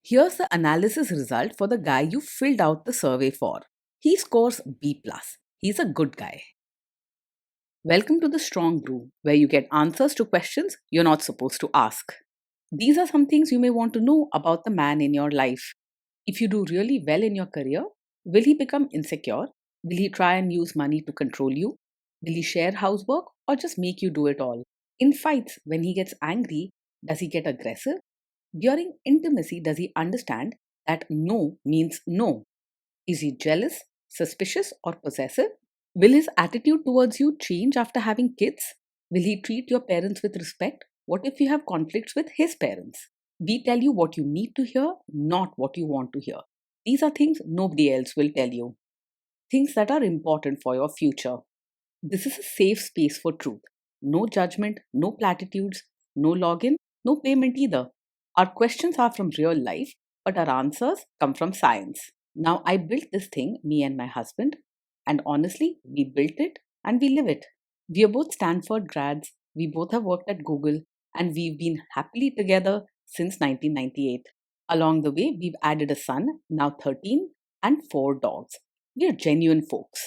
Here's the analysis result for the guy you filled out the survey for. He scores B+. He's a good guy. Welcome to the Strong Brew, where you get answers to questions you're not supposed to ask. These are some things you may want to know about the man in your life. If you do really well in your career, will he become insecure? Will he try and use money to control you? Will he share housework or just make you do it all? In fights, when he gets angry, does he get aggressive? During intimacy, does he understand that no means no? Is he jealous, suspicious, or possessive? Will his attitude towards you change after having kids? Will he treat your parents with respect? What if you have conflicts with his parents? We tell you what you need to hear, not what you want to hear. These are things nobody else will tell you. Things that are important for your future. This is a safe space for truth. No judgment, no platitudes, no login, no payment either. Our questions are from real life, but our answers come from science. Now, I built this thing, me and my husband, and honestly, we built it and we live it. We are both Stanford grads, we both have worked at Google, and we've been happily together since 1998. Along the way, we've added a son, now 13, and 4 dogs. We are genuine folks.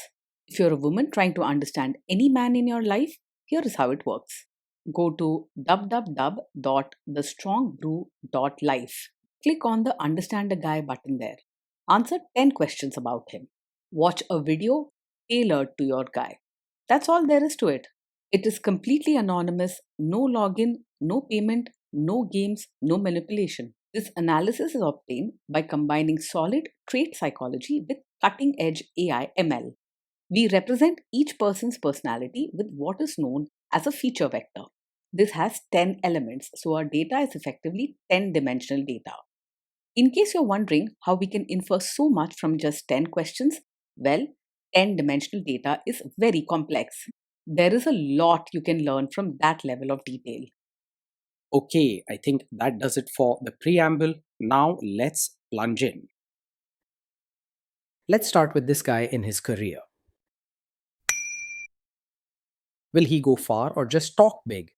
If you're a woman trying to understand any man in your life, here is how it works. Go to www.thestrongbrew.life. Click on the Understand a Guy button there. Answer 10 questions about him. Watch a video tailored to your guy. That's all there is to it. It is completely anonymous, no login, no payment, no games, no manipulation. This analysis is obtained by combining solid trait psychology with cutting edge AI ML. We represent each person's personality with what is known as a feature vector. This has 10 elements, so our data is effectively 10-dimensional data. In case you're wondering how we can infer so much from just 10 questions, well, 10-dimensional data is very complex. There is a lot you can learn from that level of detail. Okay, I think that does it for the preamble. Now let's plunge in. Let's start with this guy in his career. Will he go far or just talk big?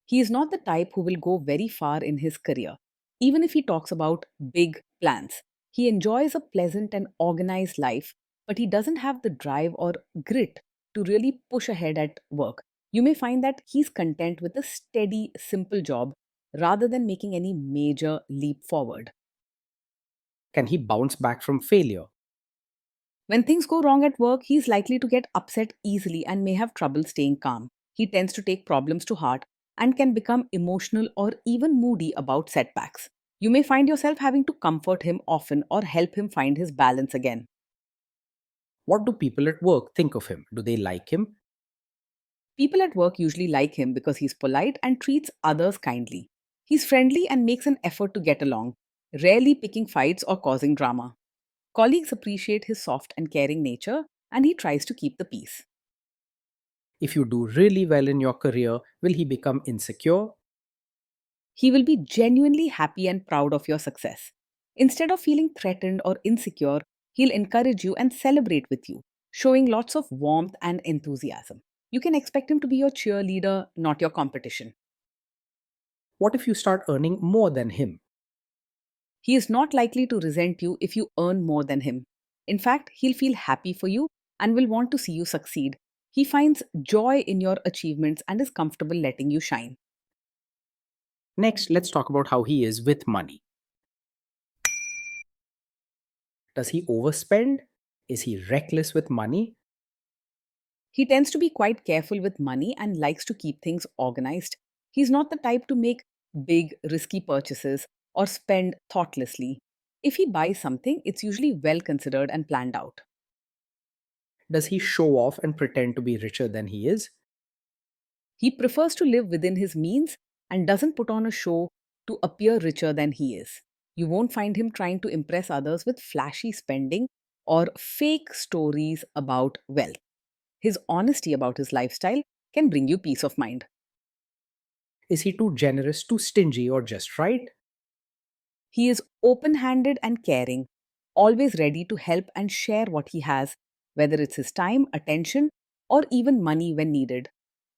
He is not the type who will go very far in his career, even if he talks about big plans. He enjoys a pleasant and organized life, but he doesn't have the drive or grit to really push ahead at work. You may find that he's content with a steady, simple job rather than making any major leap forward. Can he bounce back from failure? When things go wrong at work, he's likely to get upset easily and may have trouble staying calm. He tends to take problems to heart and can become emotional or even moody about setbacks. You may find yourself having to comfort him often or help him find his balance again. What do people at work think of him? Do they like him? People at work usually like him because he's polite and treats others kindly. He's friendly and makes an effort to get along, rarely picking fights or causing drama. Colleagues appreciate his soft and caring nature, and he tries to keep the peace. If you do really well in your career, will he become insecure? He will be genuinely happy and proud of your success. Instead of feeling threatened or insecure, he'll encourage you and celebrate with you, showing lots of warmth and enthusiasm. You can expect him to be your cheerleader, not your competition. What if you start earning more than him? He is not likely to resent you if you earn more than him. In fact, he'll feel happy for you and will want to see you succeed. He finds joy in your achievements and is comfortable letting you shine. Next, let's talk about how he is with money. Does he overspend? Is he reckless with money? He tends to be quite careful with money and likes to keep things organized. He's not the type to make big, risky purchases or spend thoughtlessly. If he buys something, it's usually well considered and planned out. Does he show off and pretend to be richer than he is? He prefers to live within his means and doesn't put on a show to appear richer than he is. You won't find him trying to impress others with flashy spending or fake stories about wealth. His honesty about his lifestyle can bring you peace of mind. Is he too generous, too stingy, or just right? He is open handed and caring, always ready to help and share what he has, whether it's his time, attention, or even money when needed.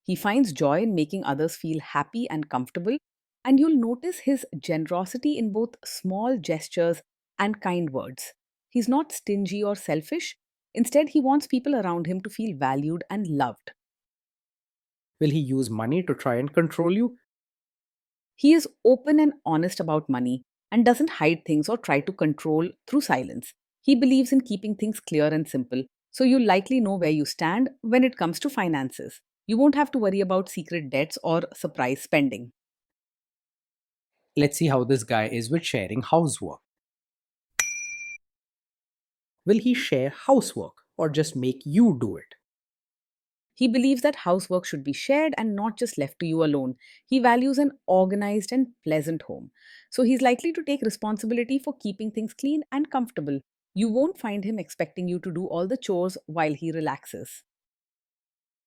He finds joy in making others feel happy and comfortable, And you'll notice his generosity in both small gestures and kind words. He's not stingy or selfish. Instead, he wants people around him to feel valued and loved. Will he use money to try and control you? He is open and honest about money and doesn't hide things or try to control through silence. He believes in keeping things clear and simple, so you'll likely know where you stand when it comes to finances. You won't have to worry about secret debts or surprise spending. Let's see how this guy is with sharing housework. Will he share housework or just make you do it? He believes that housework should be shared and not just left to you alone. He values an organized and pleasant home. So he's likely to take responsibility for keeping things clean and comfortable. You won't find him expecting you to do all the chores while he relaxes.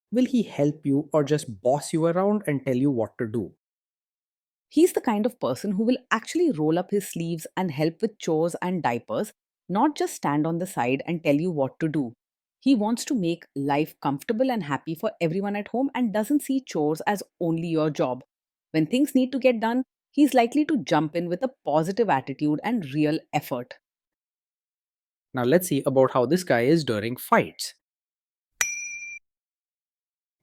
Will he help you or just boss you around and tell you what to do? He's the kind of person who will actually roll up his sleeves and help with chores and diapers, not just stand on the side and tell you what to do. He wants to make life comfortable and happy for everyone at home and doesn't see chores as only your job. When things need to get done, he's likely to jump in with a positive attitude and real effort. Now let's see about how this guy is during fights.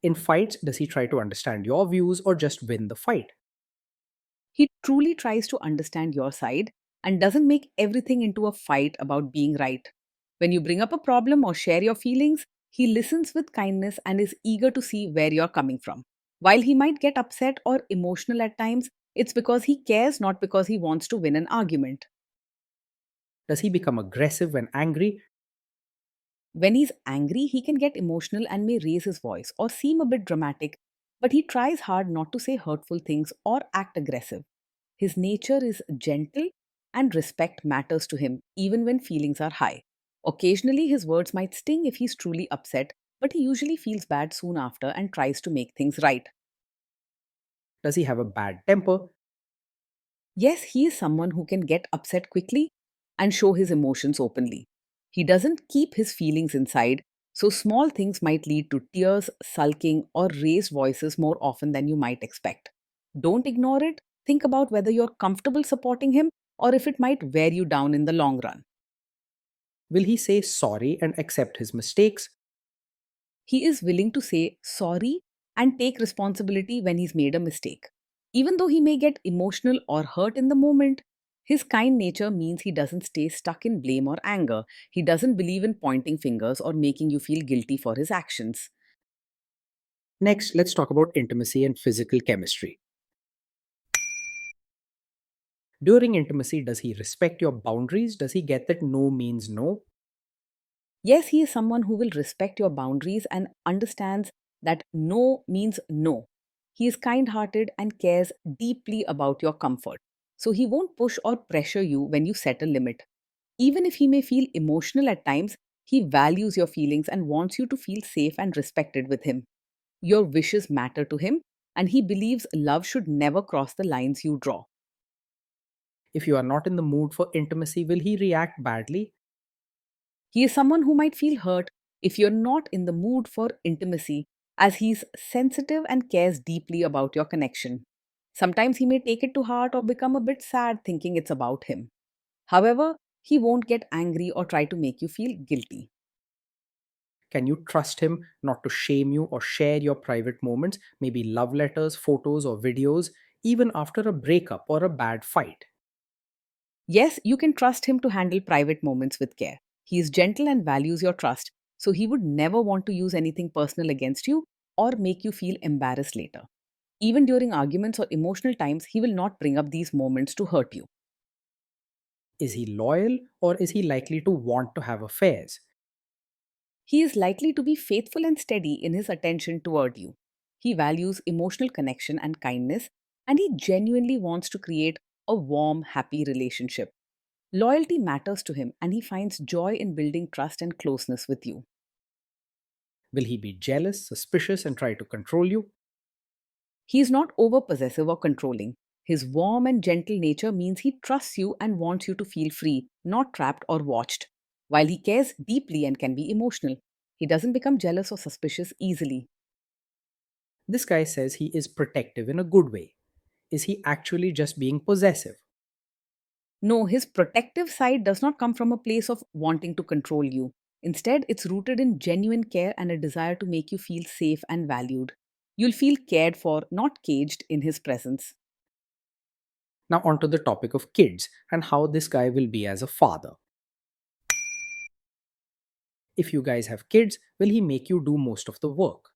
In fights, does he try to understand your views or just win the fight? He truly tries to understand your side and doesn't make everything into a fight about being right. When you bring up a problem or share your feelings, he listens with kindness and is eager to see where you're coming from. While he might get upset or emotional at times, it's because he cares, not because he wants to win an argument. Does he become aggressive when angry? When he's angry, he can get emotional and may raise his voice or seem a bit dramatic, but he tries hard not to say hurtful things or act aggressive. His nature is gentle and respect matters to him even when feelings are high. Occasionally, his words might sting if he's truly upset, but he usually feels bad soon after and tries to make things right. Does he have a bad temper? Yes, he is someone who can get upset quickly and show his emotions openly. He doesn't keep his feelings inside, so small things might lead to tears, sulking, or raised voices more often than you might expect. Don't ignore it. Think about whether you're comfortable supporting him or if it might wear you down in the long run. Will he say sorry and accept his mistakes? He is willing to say sorry and take responsibility when he's made a mistake. Even though he may get emotional or hurt in the moment, his kind nature means he doesn't stay stuck in blame or anger. He doesn't believe in pointing fingers or making you feel guilty for his actions. Next, let's talk about intimacy and physical chemistry. During intimacy, does he respect your boundaries? Does he get that no means no? Yes, he is someone who will respect your boundaries and understands that no means no. He is kind hearted and cares deeply about your comfort. So he won't push or pressure you when you set a limit. Even if he may feel emotional at times, he values your feelings and wants you to feel safe and respected with him. Your wishes matter to him, and he believes love should never cross the lines you draw. If you are not in the mood for intimacy, will he react badly? He is someone who might feel hurt if you're not in the mood for intimacy, as he's sensitive and cares deeply about your connection. Sometimes he may take it to heart or become a bit sad thinking it's about him. However, he won't get angry or try to make you feel guilty. Can you trust him not to shame you or share your private moments, maybe love letters, photos, or videos, even after a breakup or a bad fight? Yes, you can trust him to handle private moments with care. He is gentle and values your trust, so he would never want to use anything personal against you or make you feel embarrassed later. Even during arguments or emotional times, he will not bring up these moments to hurt you. Is he loyal or is he likely to want to have affairs? He is likely to be faithful and steady in his attention toward you. He values emotional connection and kindness, and he genuinely wants to create a warm, happy relationship. Loyalty matters to him, and he finds joy in building trust and closeness with you. Will he be jealous, suspicious, and try to control you? He is not over possessive or controlling. His warm and gentle nature means he trusts you and wants you to feel free, not trapped or watched. While he cares deeply and can be emotional, he doesn't become jealous or suspicious easily. This guy says he is protective in a good way. Is he actually just being possessive? No, his protective side does not come from a place of wanting to control you. Instead, it's rooted in genuine care and a desire to make you feel safe and valued. You'll feel cared for, not caged in his presence. Now, onto the topic of kids and how this guy will be as a father. If you guys have kids, will he make you do most of the work?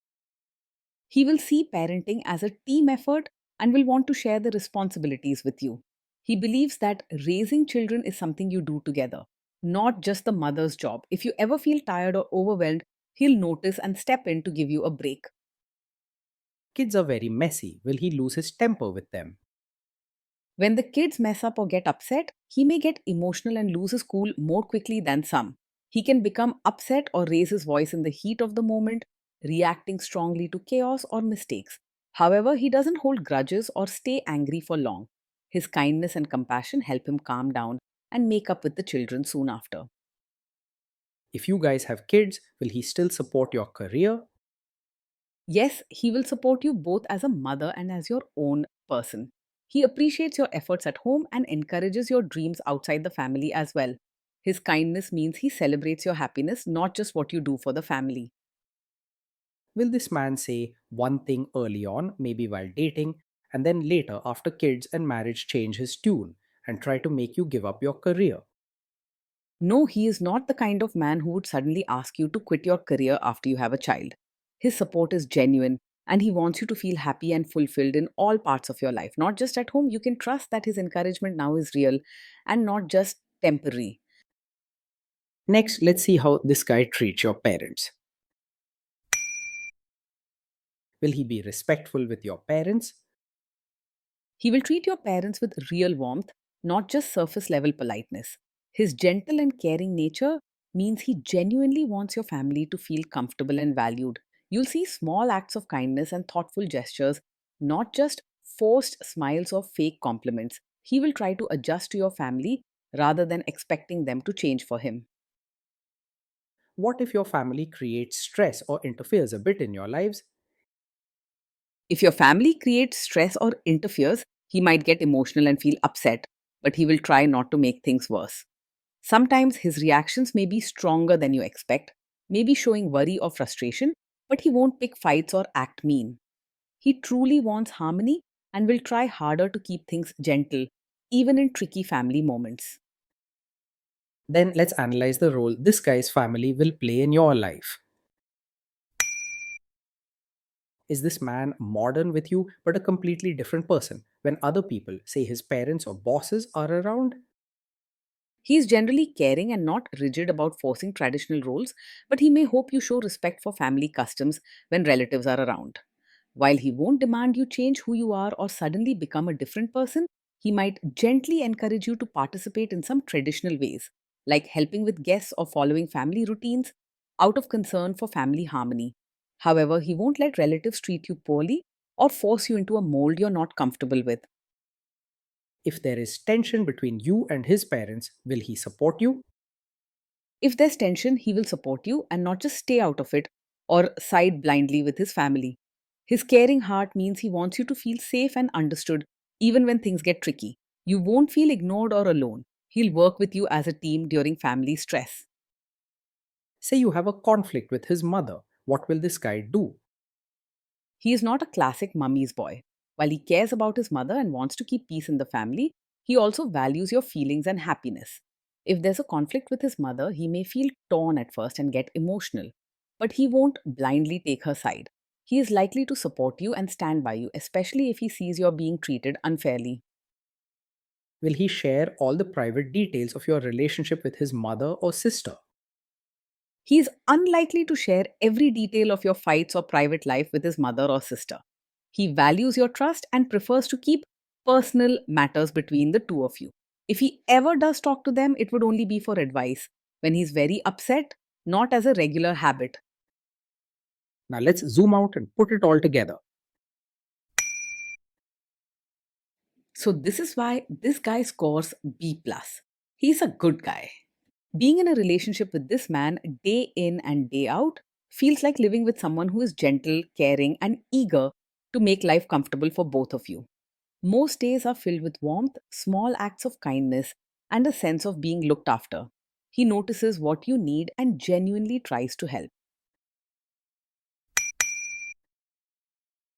He will see parenting as a team effort and will want to share the responsibilities with you. He believes that raising children is something you do together, not just the mother's job. If you ever feel tired or overwhelmed, he'll notice and step in to give you a break. Kids are very messy. Will he lose his temper with them? When the kids mess up or get upset, he may get emotional and lose his cool more quickly than some. He can become upset or raise his voice in the heat of the moment, reacting strongly to chaos or mistakes. However, he doesn't hold grudges or stay angry for long. His kindness and compassion help him calm down and make up with the children soon after. If you guys have kids, will he still support your career? Yes, he will support you both as a mother and as your own person. He appreciates your efforts at home and encourages your dreams outside the family as well. His kindness means he celebrates your happiness, not just what you do for the family. Will this man say one thing early on, maybe while dating, and then later, after kids and marriage, change his tune and try to make you give up your career? No, he is not the kind of man who would suddenly ask you to quit your career after you have a child. His support is genuine and he wants you to feel happy and fulfilled in all parts of your life, not just at home. You can trust that his encouragement now is real and not just temporary. Next, let's see how this guy treats your parents. Will he be respectful with your parents? He will treat your parents with real warmth, not just surface level politeness. His gentle and caring nature means he genuinely wants your family to feel comfortable and valued. You'll see small acts of kindness and thoughtful gestures, not just forced smiles or fake compliments. He will try to adjust to your family rather than expecting them to change for him. What if your family creates stress or interferes a bit in your lives? If your family creates stress or interferes, he might get emotional and feel upset, but he will try not to make things worse. Sometimes his reactions may be stronger than you expect, maybe showing worry or frustration, but he won't pick fights or act mean. He truly wants harmony and will try harder to keep things gentle, even in tricky family moments. Then let's analyze the role this guy's family will play in your life. Is this man modern with you but a completely different person when other people, say his parents or bosses, are around? He is generally caring and not rigid about forcing traditional roles, but he may hope you show respect for family customs when relatives are around. While he won't demand you change who you are or suddenly become a different person, he might gently encourage you to participate in some traditional ways, like helping with guests or following family routines, out of concern for family harmony. However, he won't let relatives treat you poorly or force you into a mold you're not comfortable with. If there is tension between you and his parents, will he support you? If there's tension, he will support you and not just stay out of it or side blindly with his family. His caring heart means he wants you to feel safe and understood even when things get tricky. You won't feel ignored or alone. He'll work with you as a team during family stress. Say you have a conflict with his mother. What will this guy do? He is not a classic mummy's boy. While he cares about his mother and wants to keep peace in the family, he also values your feelings and happiness. If there's a conflict with his mother, he may feel torn at first and get emotional, but he won't blindly take her side. He is likely to support you and stand by you, especially if he sees you're being treated unfairly. Will he share all the private details of your relationship with his mother or sister? He is unlikely to share every detail of your fights or private life with his mother or sister. He values your trust and prefers to keep personal matters between the two of you. If he ever does talk to them, it would only be for advice when he's very upset, not as a regular habit. Now let's zoom out and put it all together. So, this is why this guy scores B. Plus. He's a good guy. Being in a relationship with this man day in and day out feels like living with someone who is gentle, caring, and eager to make life comfortable for both of you. Most days are filled with warmth, small acts of kindness, and a sense of being looked after. He notices what you need and genuinely tries to help.